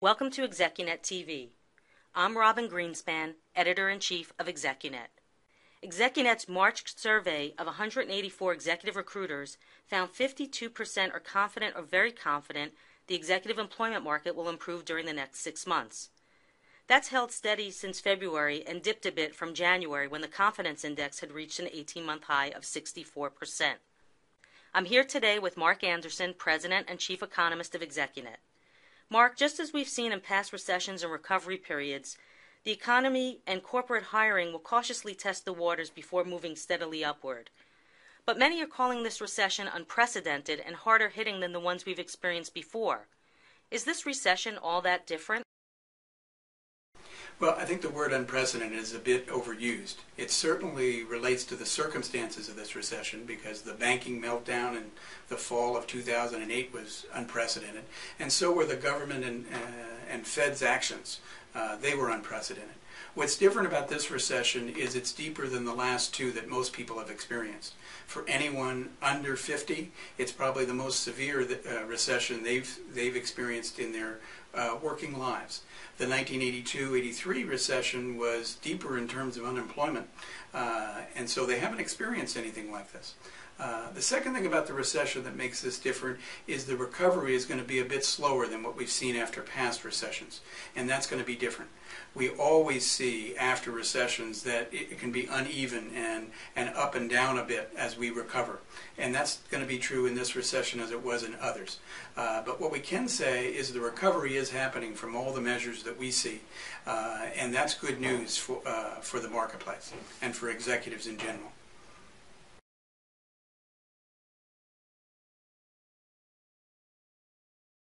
Welcome to ExecuNet TV. I'm Robin Greenspan, Editor-in-Chief of ExecuNet. ExecuNet's March survey of 184 executive recruiters found 52% are confident or very confident the executive employment market will improve during the next 6 months. That's held steady since February and dipped a bit from January when the confidence index had reached an 18-month high of 64%. I'm here today with Mark Anderson, President and Chief Economist of ExecuNet. Mark, just as we've seen in past recessions and recovery periods, the economy and corporate hiring will cautiously test the waters before moving steadily upward. But many are calling this recession unprecedented and harder hitting than the ones we've experienced before. Is this recession all that different? Well, I think the word unprecedented is a bit overused. It certainly relates to the circumstances of this recession because the banking meltdown in the fall of 2008 was unprecedented, and so were the government and Fed's actions. They were unprecedented. What's different about this recession is it's deeper than the last two that most people have experienced. For anyone under 50, it's probably the most severe recession they've experienced in their working lives. The 1982-83 recession was deeper in terms of unemployment, and so they haven't experienced anything like this. The second thing about the recession that makes this different is the recovery is going to be a bit slower than what we've seen after past recessions, and that's going to be different. We always see after recessions that it can be uneven and up and down a bit as we recover, and that's going to be true in this recession as it was in others. But what we can say is the recovery is happening from all the measures that we see, and that's good news for the marketplace and for executives in general.